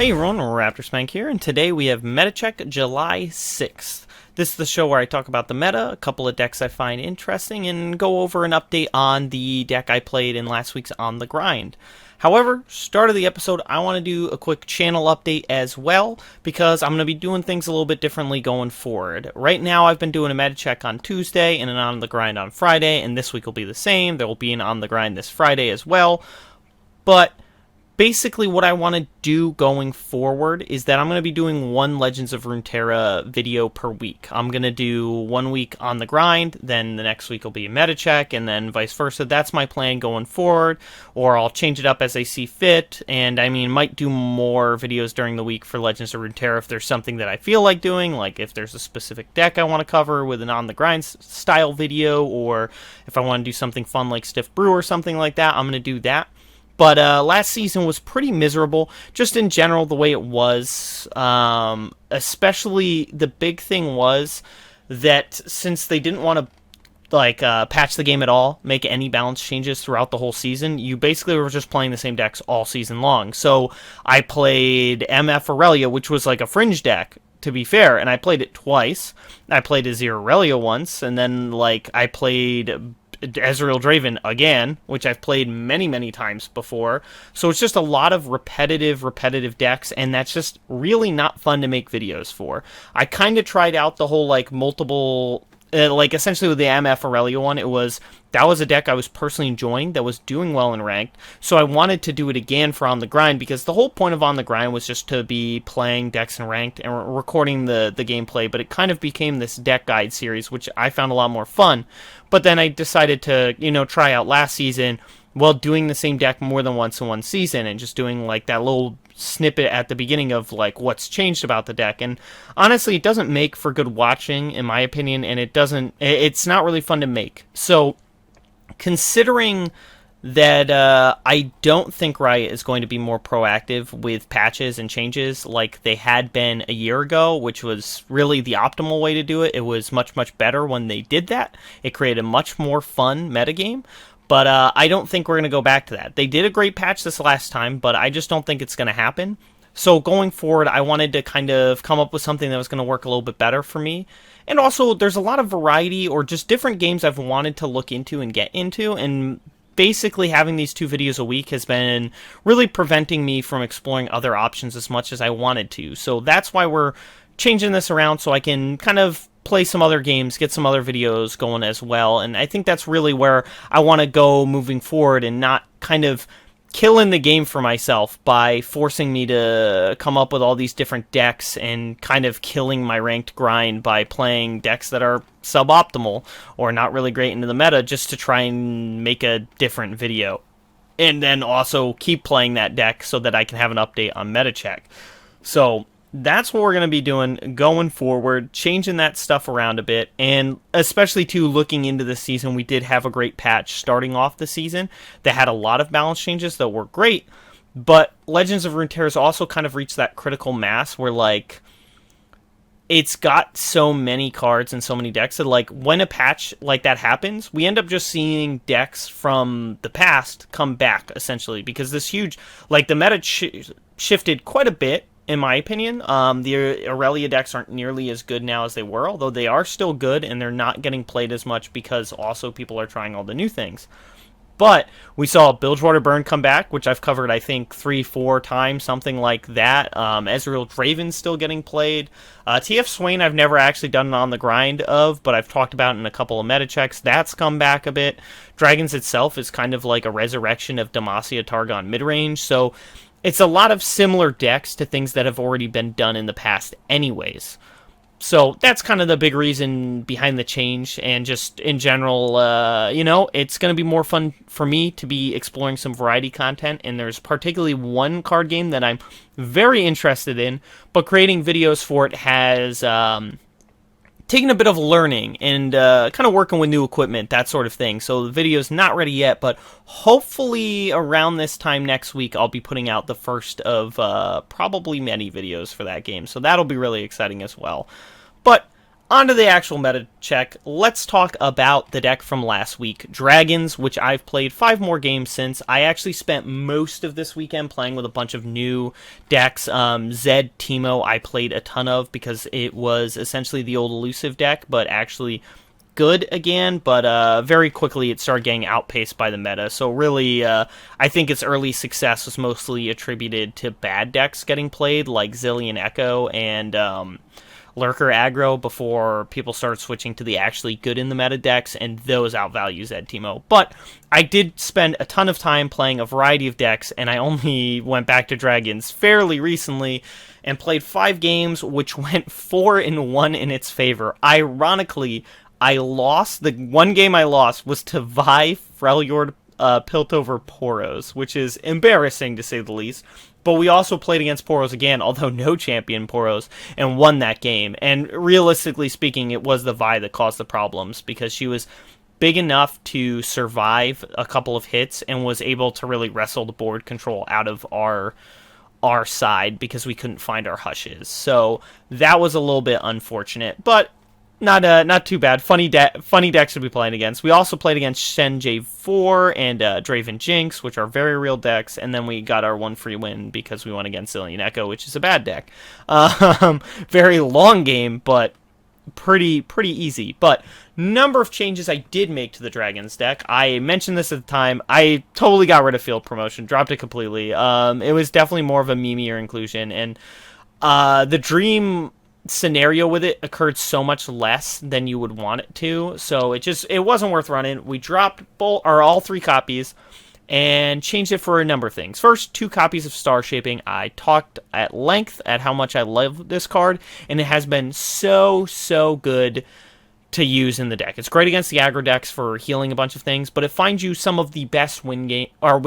Hey everyone, Raptor Spank here, and today we have Metacheck July 6th. This is the show where I talk about the meta, a couple of decks I find interesting, and go over an update on the deck I played in last week's On the Grind. However, start of the episode, I want to do a quick channel update as well, because I'm going to be doing things a little bit differently going forward. Right now, I've been doing a Metacheck on Tuesday and an On the Grind on Friday, and this week will be the same. There will be an On the Grind this Friday as well, but basically what I want to do going forward is that I'm going to be doing one Legends of Runeterra video per week. I'm going to do 1 week on the grind, then the next week will be a meta check, and then vice versa. That's my plan going forward, or I'll change it up as I see fit, and I mean, might do more videos during the week for Legends of Runeterra if there's something that I feel like doing, like if there's a specific deck I want to cover with an on the grind style video, or if I want to do something fun like Stiff Brew or something like that, I'm going to do that. But last season was pretty miserable, just in general, the way it was. Especially the big thing was that since they didn't want to patch the game at all, make any balance changes throughout the whole season, you basically were just playing the same decks all season long. So I played MF Aurelia, which was like a fringe deck, to be fair, and I played it twice. I played Azir Aurelia once, and then I played Ezreal Draven again, which I've played many times before. So it's just a lot of repetitive decks, and that's just really not fun to make videos for. I kind of tried out the whole multiple, essentially with the MF Aurelia one, that was a deck I was personally enjoying, that was doing well in ranked, so I wanted to do it again for On the Grind, because the whole point of On the Grind was just to be playing decks in ranked and recording the gameplay, but it kind of became this deck guide series, which I found a lot more fun. But then I decided to, try out last season, doing the same deck more than once in one season, and just doing that little snippet at the beginning of what's changed about the deck. And honestly, it doesn't make for good watching, in my opinion, and it's not really fun to make. So considering that I don't think Riot is going to be more proactive with patches and changes like they had been a year ago, which was really the optimal way to do it. It was much better when they did that. It created a much more fun metagame. But I don't think we're going to go back to that. They did a great patch this last time, but I just don't think it's going to happen. So going forward, I wanted to kind of come up with something that was going to work a little bit better for me. And also, there's a lot of variety or just different games I've wanted to look into and get into, and basically having these 2 videos a week has been really preventing me from exploring other options as much as I wanted to. So that's why we're changing this around, so I can kind of play some other games, get some other videos going as well. And I think that's really where I want to go moving forward, and not kind of killing the game for myself by forcing me to come up with all these different decks and kind of killing my ranked grind by playing decks that are suboptimal or not really great into the meta just to try and make a different video. And then also keep playing that deck so that I can have an update on Metacheck. So that's what we're going to be doing going forward, changing that stuff around a bit, and especially too looking into the season, we did have a great patch starting off the season that had a lot of balance changes that were great, but Legends of Runeterra has also kind of reached that critical mass where it's got so many cards and so many decks that when a patch like that happens, we end up just seeing decks from the past come back, essentially, because this huge, the meta shifted quite a bit. In my opinion, the Aurelia decks aren't nearly as good now as they were, although they are still good, and they're not getting played as much because also people are trying all the new things. But we saw Bilgewater Burn come back, which I've covered, I think, 3-4 times, something like that. Ezreal Draven's still getting played. TF Swain I've never actually done an on the grind of, but I've talked about in a couple of meta checks. That's come back a bit. Dragons itself is kind of like a resurrection of Demacia Targon midrange, so it's a lot of similar decks to things that have already been done in the past anyways. So that's kind of the big reason behind the change, and just in general, it's going to be more fun for me to be exploring some variety content, and there's particularly one card game that I'm very interested in, but creating videos for it has taken a bit of learning and kind of working with new equipment, that sort of thing. So the video's not ready yet, but hopefully around this time next week, I'll be putting out the first of probably many videos for that game. So that'll be really exciting as well. But on to the actual meta check. Let's talk about the deck from last week, Dragons, which I've played 5 more games since. I actually spent most of this weekend playing with a bunch of new decks. Zed Teemo I played a ton of because it was essentially the old elusive deck, but actually good again, but very quickly it started getting outpaced by the meta. So really, I think its early success was mostly attributed to bad decks getting played, like Zillion Echo and Lurker aggro, before people started switching to the actually good in the meta decks, and those outvalue Zed Teemo. But I did spend a ton of time playing a variety of decks, and I only went back to Dragons fairly recently and played 5 games, which went 4-1 in its favor. Ironically, I lost. The one game I lost was to Vi Freljord Piltover Poros, which is embarrassing to say the least. But we also played against Poros again, although no champion Poros, and won that game. And realistically speaking, it was the Vi that caused the problems, because she was big enough to survive a couple of hits and was able to really wrestle the board control out of our side because we couldn't find our hushes. So that was a little bit unfortunate, but not too bad. Funny decks to be playing against. We also played against Shen J4 and Draven Jinx, which are very real decks, and then we got our one free win because we won against Zillion Echo, which is a bad deck. Very long game, but pretty easy. But number of changes I did make to the Dragons deck. I mentioned this at the time. I totally got rid of Field Promotion, dropped it completely. It was definitely more of a memeier inclusion, and the Dream scenario with it occurred so much less than you would want it to, so it wasn't worth running. We dropped all 3 copies and changed it for a number of things. First, 2 copies of Star Shaping. I talked at length at how much I love this card, and it has been so good to use in the deck. It's great against the aggro decks for healing a bunch of things, but it finds you some of the best win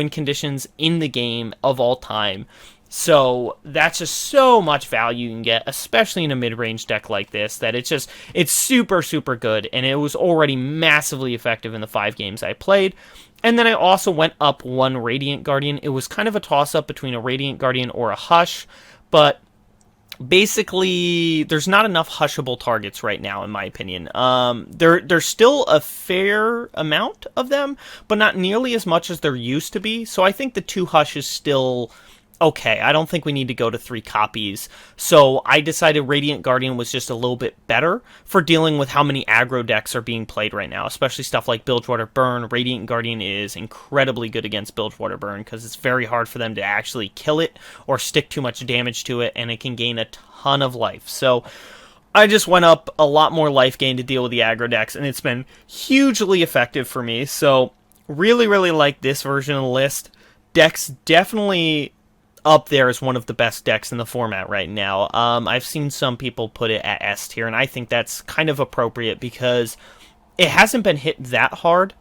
conditions in the game of all time. So that's just so much value you can get, especially in a mid-range deck like this, that it's super good, and it was already massively effective in the 5 games I played. And then I also went up 1 Radiant Guardian. It was kind of a toss-up between a Radiant Guardian or a Hush, but basically there's not enough hushable targets right now, in my opinion. There's still a fair amount of them, but not nearly as much as there used to be, so I think the 2 Hush is still okay. I don't think we need to go to 3 copies. So I decided Radiant Guardian was just a little bit better for dealing with how many aggro decks are being played right now, especially stuff like Bilgewater Burn. Radiant Guardian is incredibly good against Bilgewater Burn because it's very hard for them to actually kill it or stick too much damage to it, and it can gain a ton of life. So I just went up a lot more life gain to deal with the aggro decks, and it's been hugely effective for me. So really like this version of the list. Deck's definitely up there as one of the best decks in the format right now. I've seen some people put it at S tier, and I think that's kind of appropriate because it hasn't been hit that hard.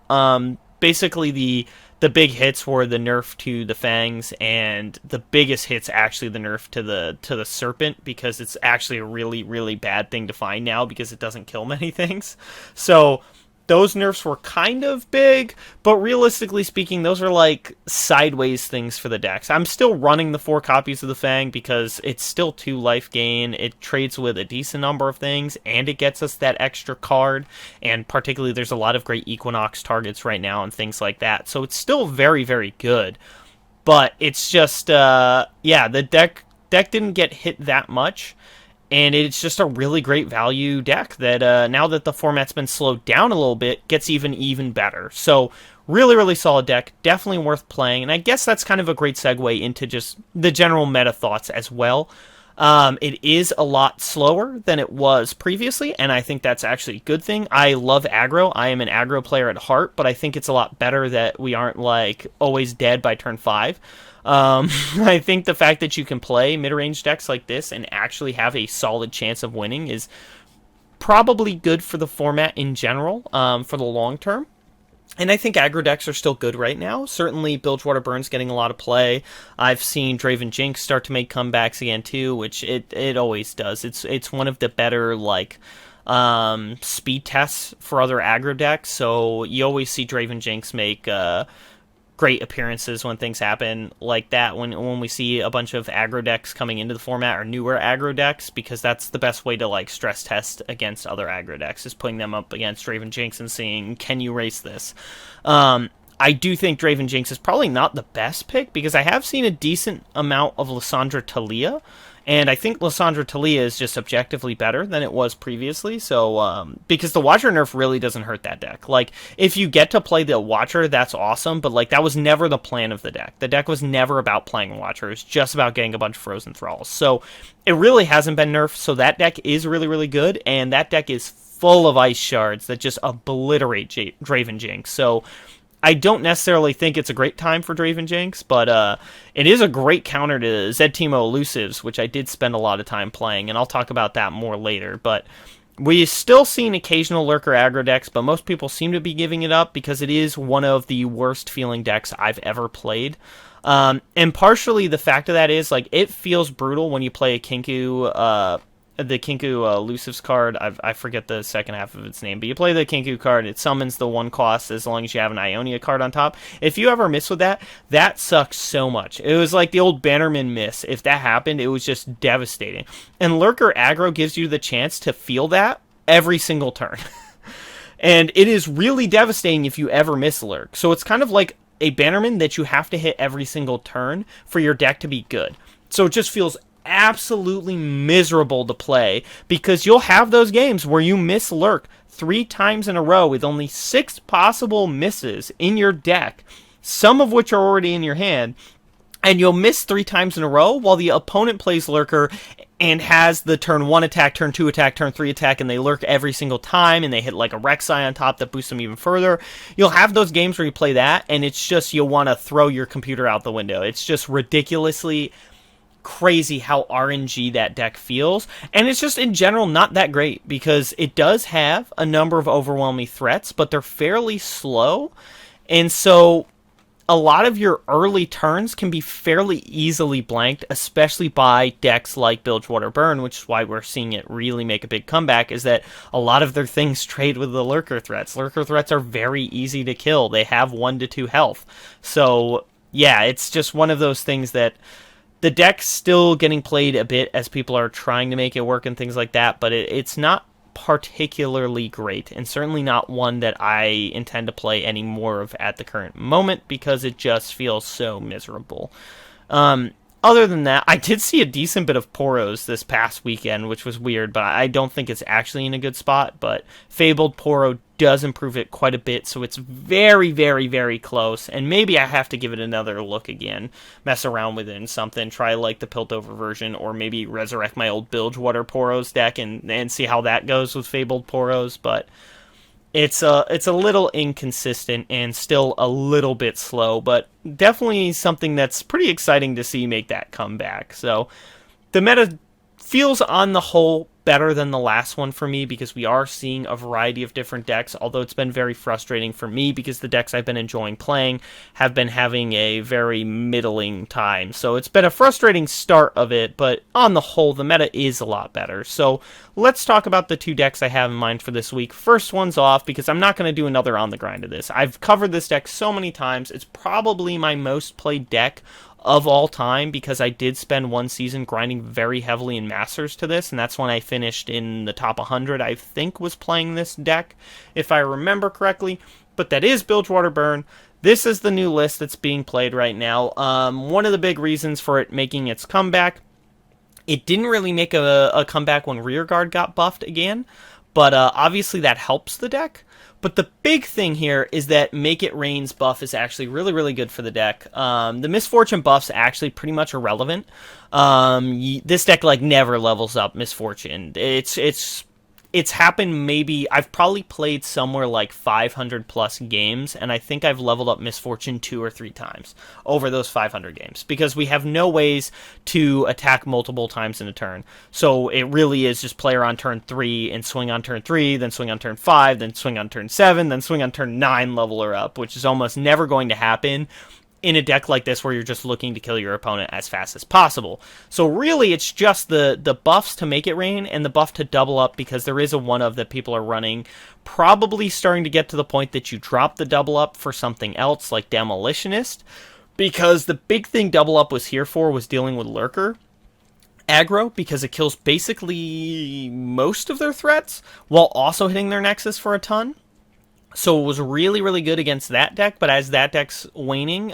Basically, the big hits were the nerf to the Fangs, and the biggest hits actually the nerf to the Serpent, because it's actually a really bad thing to find now because it doesn't kill many things. So those nerfs were kind of big, but realistically speaking, those are like sideways things for the decks. I'm still running the 4 copies of the Fang because it's still 2 life gain. It trades with a decent number of things, and it gets us that extra card. And particularly, there's a lot of great Equinox targets right now and things like that. So it's still very good. But it's just, the deck didn't get hit that much. And it's just a really great value deck that, now that the format's been slowed down a little bit, gets even better. So, really solid deck. Definitely worth playing. And I guess that's kind of a great segue into just the general meta thoughts as well. It is a lot slower than it was previously, and I think that's actually a good thing. I love aggro. I am an aggro player at heart, but I think it's a lot better that we aren't, like, always dead by turn 5. I think the fact that you can play mid-range decks like this and actually have a solid chance of winning is probably good for the format in general, for the long term. And I think aggro decks are still good right now. Certainly, Bilgewater Burn's getting a lot of play. I've seen Draven Jinx start to make comebacks again too, which it always does. It's one of the better, like, speed tests for other aggro decks. So you always see Draven Jinx make great appearances when things happen like that, when we see a bunch of aggro decks coming into the format, or newer aggro decks, because that's the best way to like stress test against other aggro decks, is putting them up against Draven Jinx and seeing, can you race this? I do think Draven Jinx is probably not the best pick, because I have seen a decent amount of Lissandra Talia, and I think Lissandra Talia is just objectively better than it was previously. So, because the Watcher nerf really doesn't hurt that deck. Like, if you get to play the Watcher, that's awesome, but like, that was never the plan of the deck. The deck was never about playing Watcher. It was just about getting a bunch of Frozen Thralls. So, it really hasn't been nerfed, so that deck is really, really good, and that deck is full of Ice Shards that just obliterate Draven Jinx. So, I don't necessarily think it's a great time for Draven Jinx, but it is a great counter to Zed Teemo Elusives, which I did spend a lot of time playing, and I'll talk about that more later. But we still see an occasional Lurker aggro decks, but most people seem to be giving it up because it is one of the worst feeling decks I've ever played. And partially the fact of that is, like, it feels brutal when you play a Kinku, the Kinku Elusives card. I forget the second half of its name, but you play the Kinku card, it summons the 1 cost as long as you have an Ionia card on top. If you ever miss with that, that sucks so much. It was like the old Bannerman miss. If that happened, it was just devastating. And Lurker aggro gives you the chance to feel that every single turn. And it is really devastating if you ever miss Lurk. So it's kind of like a Bannerman that you have to hit every single turn for your deck to be good. So it just feels absolutely miserable to play, because you'll have those games where you miss Lurk 3 times in a row with only 6 possible misses in your deck, some of which are already in your hand, and you'll miss 3 times in a row while the opponent plays Lurker and has the turn 1 attack, turn 2 attack, turn 3 attack, and they lurk every single time, and they hit like a Rek'Sai on top that boosts them even further. You'll have those games where you play that, and it's just, you'll want to throw your computer out the window. It's just ridiculously crazy how RNG that deck feels, and it's just in general not that great, because it does have a number of overwhelming threats, but they're fairly slow, and so a lot of your early turns can be fairly easily blanked, especially by decks like Bilgewater Burn, which is why we're seeing it really make a big comeback, is that a lot of their things trade with the Lurker threats. Lurker threats are very easy to kill. They have 1 to 2 health. So yeah, it's just one of those things that the deck's still getting played a bit as people are trying to make it work and things like that, but it's not particularly great, and certainly not one that I intend to play any more of at the current moment, because it just feels so miserable. Other than that, I did see a decent bit of Poros this past weekend, which was weird, but I don't think it's actually in a good spot. But Fabled Poro does improve it quite a bit, so it's very, very, very close. And maybe I have to give it another look again, mess around with it and something, try like the Piltover version, or maybe resurrect my old Bilgewater Poros deck and see how that goes with Fabled Poros. But it's a little inconsistent and still a little bit slow, but definitely something that's pretty exciting to see make that comeback. So the meta feels on the whole better than the last one for me, because we are seeing a variety of different decks, although it's been very frustrating for me because the decks I've been enjoying playing have been having a very middling time. So it's been a frustrating start of it, but on the whole, the meta is a lot better. So let's talk about the 2 decks I have in mind for this week. First one's off, because I'm not going to do another on the grind of this. I've covered this deck so many times. It's probably my most played deck of all time, because I did spend 1 season grinding very heavily in Masters to this, and that's when I finished in the top 100, I think, was playing this deck, if I remember correctly. But that is Bilgewater Burn. This is the new list that's being played right now. One of the big reasons for it making its comeback, it didn't really make a comeback when Rearguard got buffed again, but obviously that helps the deck. But the big thing here is that Make It Rain's buff is actually really, really good for the deck. The Misfortune buff's actually pretty much irrelevant. This deck like never levels up Misfortune. It's happened maybe, I've probably played somewhere like 500 plus games, and I think I've leveled up Misfortune 2 or 3 times over those 500 games, because we have no ways to attack multiple times in a turn. So it really is just player on turn 3 and swing on turn 3, then swing on turn 5, then swing on turn 7, then swing on turn 9, level her up, which is almost never going to happen in a deck like this where you're just looking to kill your opponent as fast as possible. So really, it's just the buffs to make it rain and the buff to double up, because there is a one of that people are running, probably starting to get to the point that you drop the double up for something else like Demolitionist, because the big thing double up was here for was dealing with Lurker aggro, because it kills basically most of their threats while also hitting their Nexus for a ton. So it was really, really good against that deck, but as that deck's waning,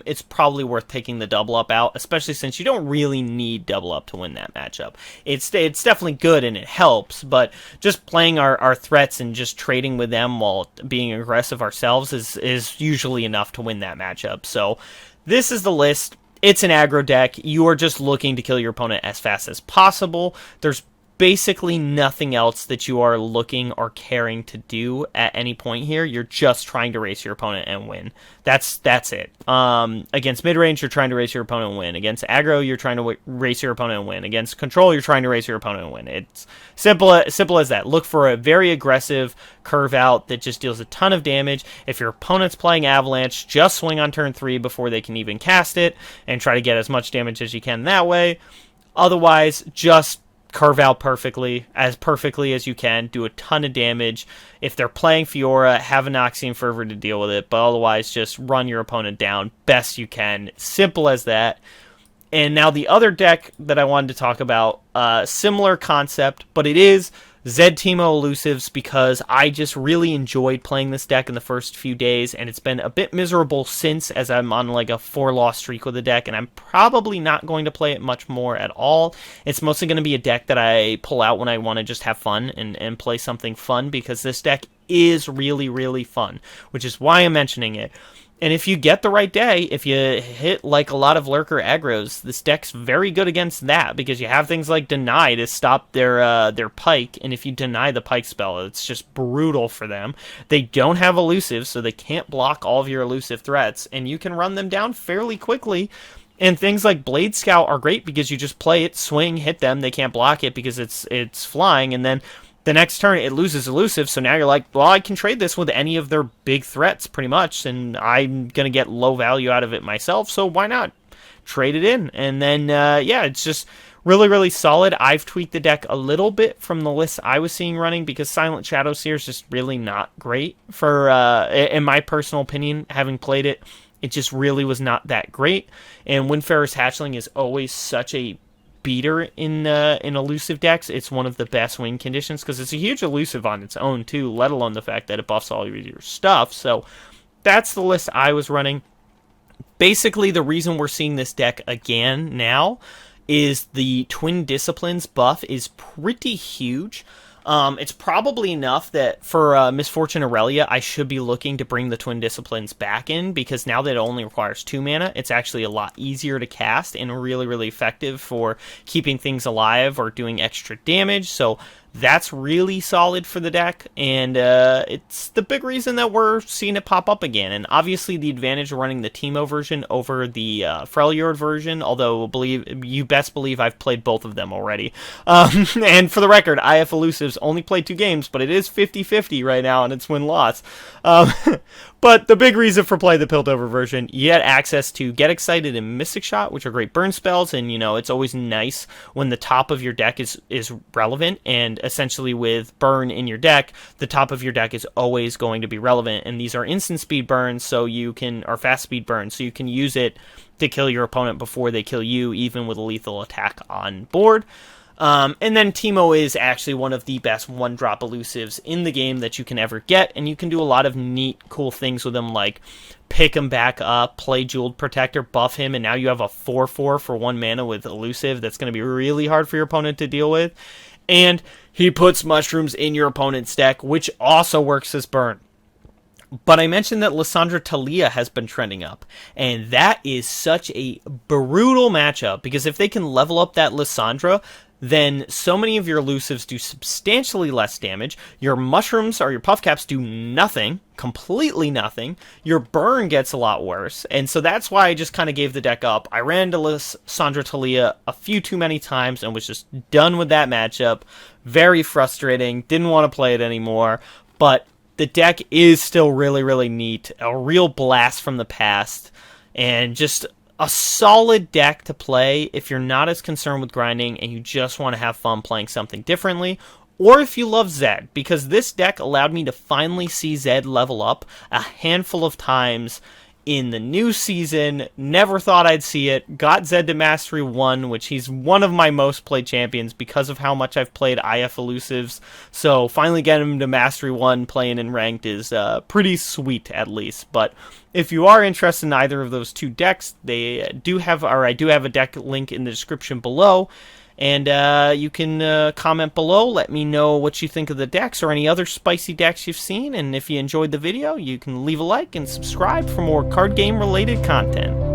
it's probably worth taking the double up out, especially since you don't really need double up to win that matchup. It's definitely good and it helps, but just playing our threats and just trading with them while being aggressive ourselves is usually enough to win that matchup. So this is the list. It's an aggro deck. You are just looking to kill your opponent as fast as possible. There's basically nothing else that you are looking or caring to do at any point here. You're just trying to race your opponent and win. That's it. Against mid-range, you're trying to race your opponent and win. Against aggro, you're trying to race your opponent and win. Against control, you're trying to race your opponent and win. It's simple as that. Look for a very aggressive curve out that just deals a ton of damage. If your opponent's playing Avalanche, just swing on turn 3 before they can even cast it and try to get as much damage as you can that way. Otherwise, just curve out perfectly as you can, do a ton of damage. If they're playing Fiora, have an Noxian Fervor to deal with it, but otherwise just run your opponent down best you can. Simple as that. And now the other deck that I wanted to talk about, similar concept, but it is Zed Teemo Elusives, because I just really enjoyed playing this deck in the first few days, and it's been a bit miserable since, as I'm on like a 4-loss streak with the deck, and I'm probably not going to play it much more at all. It's mostly going to be a deck that I pull out when I want to just have fun and play something fun, because this deck is really, really fun, which is why I'm mentioning it. And if you get the right day, if you hit like a lot of Lurker aggros, this deck's very good against that, because you have things like Deny to stop their Pike, and if you deny the Pike spell, it's just brutal for them. They don't have Elusive, so they can't block all of your elusive threats, and you can run them down fairly quickly. And things like Blade Scout are great, because you just play it, swing, hit them, they can't block it because it's flying, and then the next turn, it loses Elusive, so now you're like, well, I can trade this with any of their big threats, pretty much, and I'm going to get low value out of it myself, so why not trade it in? And then, yeah, it's just really, really solid. I've tweaked the deck a little bit from the list I was seeing running, because Silent Shadow Seer is just really not great for, in my personal opinion, having played it. It just really was not that great, and Windfarer's Hatchling is always such a beater in elusive decks. It's one of the best win conditions, because it's a huge elusive on its own too, let alone the fact that it buffs all your stuff. So that's the list I was running. Basically, the reason we're seeing this deck again now is the Twin Disciplines buff is pretty huge. It's probably enough that for Misfortune Aurelia, I should be looking to bring the Twin Disciplines back in, because now that it only requires 2 mana, it's actually a lot easier to cast and really, really effective for keeping things alive or doing extra damage. So that's really solid for the deck, and it's the big reason that we're seeing it pop up again. And obviously the advantage of running the Teemo version over the Freljord version, although you best believe I've played both of them already. And for the record, IF Elusives only played 2 games, but it is 50-50 right now, and it's win-loss. But the big reason for playing the Piltover version, you get access to Get Excited and Mystic Shot, which are great burn spells, and, you know, it's always nice when the top of your deck is relevant, and essentially with burn in your deck, the top of your deck is always going to be relevant, and these are instant speed burns, or fast speed burns, so you can use it to kill your opponent before they kill you, even with a lethal attack on board. And then Teemo is actually one of the best 1-drop elusives in the game that you can ever get, and you can do a lot of neat, cool things with him, like pick him back up, play Jeweled Protector, buff him, and now you have a 4/4 for 1 mana with elusive that's going to be really hard for your opponent to deal with. And he puts mushrooms in your opponent's deck, which also works as burn. But I mentioned that Lissandra Talia has been trending up, and that is such a brutal matchup, because if they can level up that Lissandra, then so many of your elusives do substantially less damage, your mushrooms or your puff caps do nothing, completely nothing, your burn gets a lot worse, and so that's why I just kind of gave the deck up. I ran into Lissandra Talia a few too many times and was just done with that matchup. Very frustrating, didn't want to play it anymore, but the deck is still really, really neat, a real blast from the past. and just a solid deck to play if you're not as concerned with grinding and you just want to have fun playing something differently, or if you love Zed, because this deck allowed me to finally see Zed level up a handful of times in the new season. Never thought I'd see it. Got Zed to Mastery 1, which he's one of my most played champions because of how much I've played IF Elusives. So finally getting him to Mastery 1 playing in Ranked is pretty sweet, at least. But if you are interested in either of those two decks, I do have a deck link in the description below. And you can comment below, let me know what you think of the decks or any other spicy decks you've seen. And if you enjoyed the video, you can leave a like and subscribe for more card game related content.